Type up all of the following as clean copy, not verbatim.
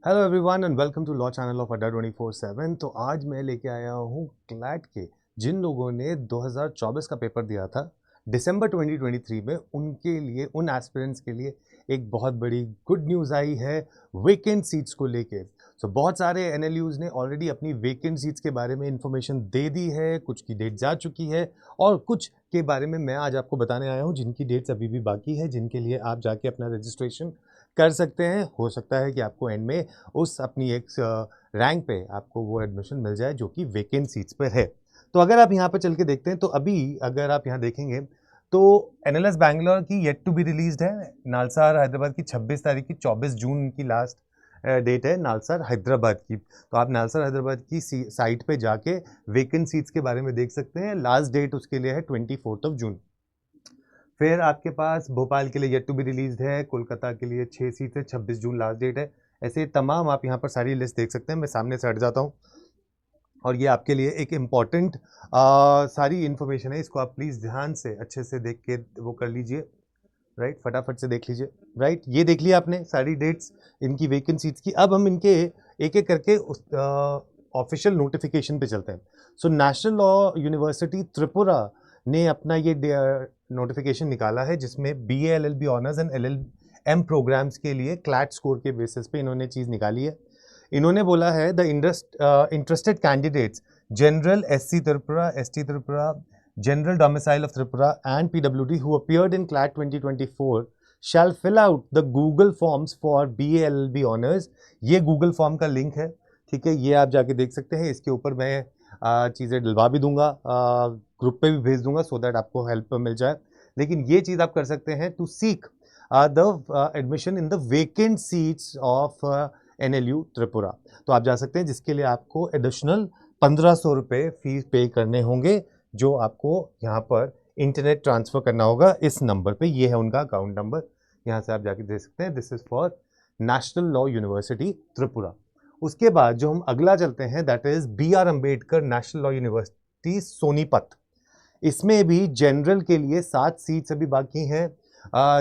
Hello everyone and welcome to law channel of Adda 24/7। तो आज मैं लेके आया हूँ क्लैट के जिन लोगों ने 2024 का पेपर दिया था दिसंबर 2023 में, उनके लिए, उन एस्पिरेंट्स के लिए एक बहुत बड़ी गुड न्यूज़ आई है वेकेंट सीट्स को लेके। सो बहुत सारे एनएलयूज ने ऑलरेडी अपनी वेकेंट सीट्स के बारे में इंफॉर्मेशन दे दी है, कुछ की डेट जा चुकी है और कुछ के बारे में मैं आज आपको बताने आया हूँ जिनकी डेट्स अभी भी बाकी है, जिनके लिए आप जाके अपना रजिस्ट्रेशन कर सकते हैं। हो सकता है कि आपको एंड में उस अपनी एक रैंक पे आपको वो एडमिशन मिल जाए जो कि वेकेंट सीट्स पर है। तो अगर आप यहाँ पर चल के देखते हैं तो अभी अगर आप यहाँ देखेंगे तो एनएलएस बैंगलोर की येट टू बी रिलीज्ड है। नालसार हैदराबाद की 26 तारीख की, 24 जून की लास्ट डेट है नालसार हैदराबाद की। तो आप नालसार हैदराबाद की साइट पे जाके वेकेंट सीट्स के बारे में देख सकते हैं। लास्ट डेट उसके लिए है 24 जून। फिर आपके पास भोपाल के लिए येट टू बी रिलीज है, कोलकाता के लिए 6 सीट है, 26 जून लास्ट डेट है। ऐसे तमाम आप यहाँ पर सारी लिस्ट देख सकते हैं। मैं सामने से हट जाता हूँ और ये आपके लिए एक इम्पॉर्टेंट सारी इन्फॉर्मेशन है। इसको आप प्लीज़ ध्यान से अच्छे से देख के वो कर लीजिए, राइट। फटाफट से देख लीजिए, राइट। ये देख लिया आपने सारी डेट्स इनकी वेकेंट सीट्स की। अब हम इनके एक एक करके उस ऑफिशियल नोटिफिकेशन पे चलते हैं। So national law university Tripura ने अपना ये नोटिफिकेशन निकाला है जिसमें BA LLB honours and LLM programmes के लिए क्लैट स्कोर के बेसिस पे इन्होंने चीज़ निकाली है। इन्होंने बोला है the interested candidates general SC Tripura, ST Tripura, general domicile of Tripura and PWD who appeared in CLAT 2024 shall fill out the Google forms for BA LLB honors। ये Google फॉर्म का लिंक है, ठीक है, ये आप जाके देख सकते हैं। इसके ऊपर मैं चीज़ें डलवा भी दूंगा, ग्रुप पे भी भेज दूंगा सो दैट आपको हेल्प मिल जाए। लेकिन ये चीज़ आप कर सकते हैं to seek the admission in the vacant seats of NLU Tripura. तो आप जा सकते हैं, जिसके लिए आपको एडिशनल 1500 रुपये फीस पे करने होंगे, जो आपको यहाँ पर इंटरनेट ट्रांसफ़र करना होगा इस नंबर पे। ये है उनका अकाउंट नंबर, यहाँ से आप जाके दे सकते हैं। This is for national law university Tripura. उसके बाद जो हम अगला चलते हैं that is BR Ambedkar national law university Sonipat. इसमें भी जनरल के लिए 7 सीट्स अभी बाकी हैं।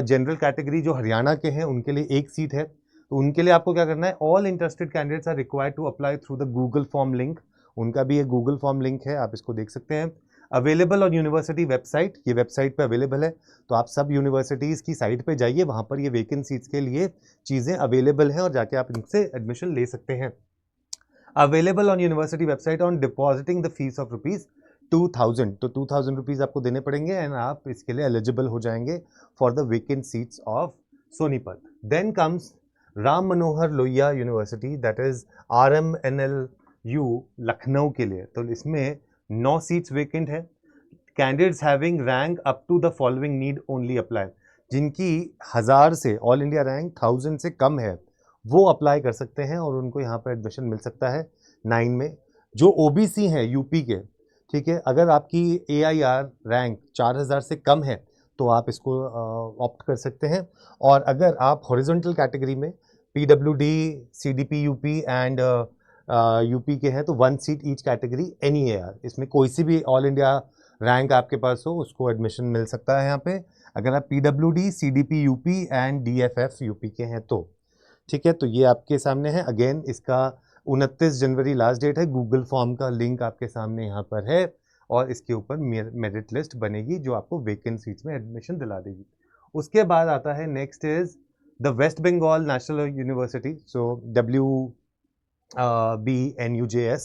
जनरल कैटेगरी जो हरियाणा के हैं उनके लिए 1 सीट है। तो उनके लिए आपको क्या करना है, all interested candidates are required to apply through the Google form link. उनका भी एक गूगल फॉर्म लिंक है, आप इसको देख सकते हैं। अवेलेबल ऑन यूनिवर्सिटी वेबसाइट, ये वेबसाइट पे अवेलेबल है। तो आप सब यूनिवर्सिटीज़ की साइट पे जाइए, वहाँ पर ये वेकेंट सीट्स के लिए चीज़ें अवेलेबल हैं और जाके आप इनसे एडमिशन ले सकते हैं। Available on university website on depositing the fees of ₹2000। तो 2000 रुपीज़ आपको देने पड़ेंगे एंड आप इसके लिए एलिजिबल हो जाएंगे for the vacant seats of Sonipat. Then comes Ram Manohar Lohiya university, that is RMNLU Lucknow के लिए। तो इसमें 9 सीट्स वेकेंट है। Candidates having rank up to the following need only apply. जिनकी 1000 से, ऑल इंडिया रैंक 1000 से कम है, वो अप्लाई कर सकते हैं और उनको यहाँ पर एडमिशन मिल सकता है 9 में। जो OBC हैं यूपी के, ठीक है, अगर आपकी AIR रैंक 4000 से कम है तो आप इसको ऑप्ट कर सकते हैं। और अगर आप हॉरिजॉन्टल कैटेगरी में PWD, CDP UP and UP के हैं तो 1 seat each category any AR। इसमें कोई सी भी ऑल इंडिया रैंक आपके पास हो उसको एडमिशन मिल सकता है यहाँ पे, अगर आप PWD, CDP UP and DFF UP के हैं तो, ठीक है। तो ये आपके सामने है। अगेन इसका 29 जनवरी लास्ट डेट है। गूगल फॉर्म का लिंक आपके सामने यहाँ पर है और इसके ऊपर मेरिट लिस्ट बनेगी जो आपको वेकेंट सीट्स में एडमिशन दिला देगी। उसके बाद आता है next is the West Bengal national university, so WBNUJS,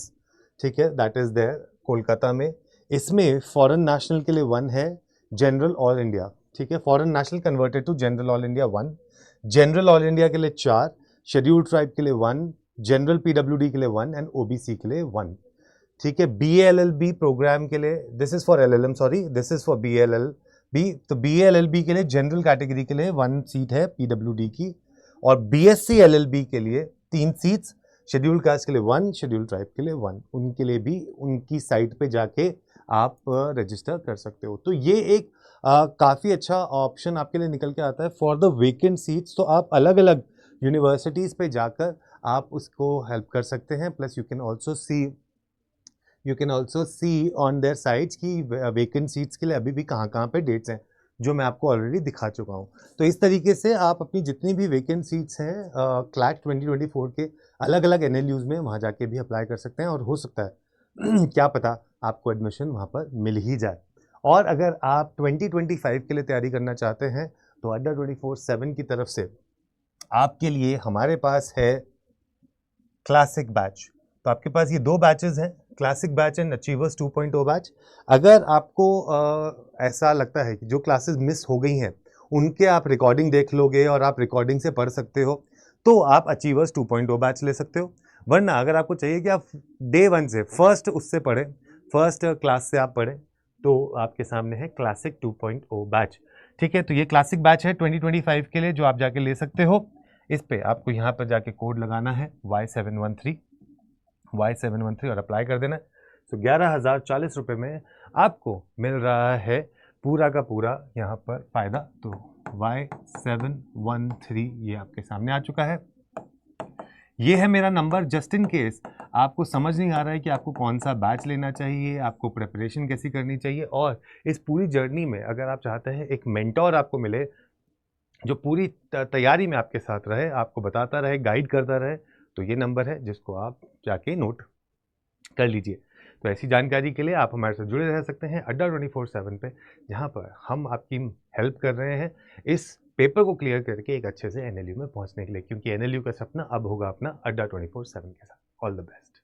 ठीक है, दैट इज देयर कोलकाता में। इसमें फॉरेन नेशनल के लिए 1 है, जनरल ऑल इंडिया, ठीक है, foreign national converted to general all India 1, general all India के लिए 4, शेड्यूल्ड ट्राइब के लिए 1, जनरल PWD के लिए 1 एंड OBC के लिए 1, ठीक है। BA LLB प्रोग्राम के लिए, this is for LLM, sorry, this is for BA LLB। तो BA LLB के लिए जनरल कैटेगरी के लिए 1 सीट है PWD की, और BSc LLB के लिए 3 सीट्स, शेड्यूल्ड कास्ट के लिए 1, शेड्यूल्ड ट्राइब के लिए 1। उनके लिए भी उनकी साइट पे जाके आप रजिस्टर कर सकते हो। तो ये एक काफ़ी अच्छा ऑप्शन आपके लिए निकल के आता है फॉर द वेकेंट सीट्स। तो आप अलग अलग यूनिवर्सिटीज़ पे जाकर आप उसको हेल्प कर सकते हैं। Plus you can also see on their sites की वेकेंट सीट्स के लिए अभी भी कहाँ कहाँ पे डेट्स हैं। जो मैं आपको ऑलरेडी दिखा चुका हूँ। तो इस तरीके से आप अपनी जितनी भी वैकेंट सीट्स हैं क्लैट 2024 के अलग अलग NLUs में वहाँ जाके भी अप्लाई कर सकते हैं, और हो सकता है क्या पता आपको एडमिशन वहाँ पर मिल ही जाए। और अगर आप 2025 के लिए तैयारी करना चाहते हैं तो अड्डा 24/7 की तरफ से आपके लिए हमारे पास है क्लासिक बैच। तो आपके पास ये 2 बैचेस हैं, classic batch and achievers 2.0 batch. अगर आपको ऐसा लगता है कि जो क्लासेस मिस हो गई हैं उनके आप रिकॉर्डिंग देख लोगे और आप रिकॉर्डिंग से पढ़ सकते हो, तो आप अचीवर्स 2.0 बैच ले सकते हो। वरना अगर आपको चाहिए कि आप डे 1 से फर्स्ट उससे पढ़ें, फर्स्ट क्लास से आप पढ़ें, तो आपके सामने है क्लासिक 2.0 बैच। ठीक है, तो ये क्लासिक बैच है 2025 के लिए, जो आप जाके ले सकते हो। इस पे आपको यहाँ पर जाके कोड लगाना है Y713 और अप्लाई कर देना है। तो 11,040 रुपये में आपको मिल रहा है पूरा का पूरा यहाँ पर फ़ायदा। तो Y713 ये आपके सामने आ चुका है। ये है मेरा नंबर, जस्ट इन केस आपको समझ नहीं आ रहा है कि आपको कौन सा बैच लेना चाहिए, आपको प्रिपरेशन कैसी करनी चाहिए, और इस पूरी जर्नी में अगर आप चाहते हैं एक मेंटोर आपको मिले जो पूरी तैयारी में आपके साथ रहे, आपको बताता रहे, गाइड करता रहे, तो ये नंबर है जिसको आप जाके नोट कर लीजिए। तो ऐसी जानकारी के लिए आप हमारे साथ जुड़े रह सकते हैं अड्डा 24/7 पे, जहाँ पर हम आपकी हेल्प कर रहे हैं इस पेपर को क्लियर करके एक अच्छे से NLU में पहुँचने के लिए, क्योंकि NLU का सपना अब होगा अपना अड्डा 24/7 के साथ। All the best.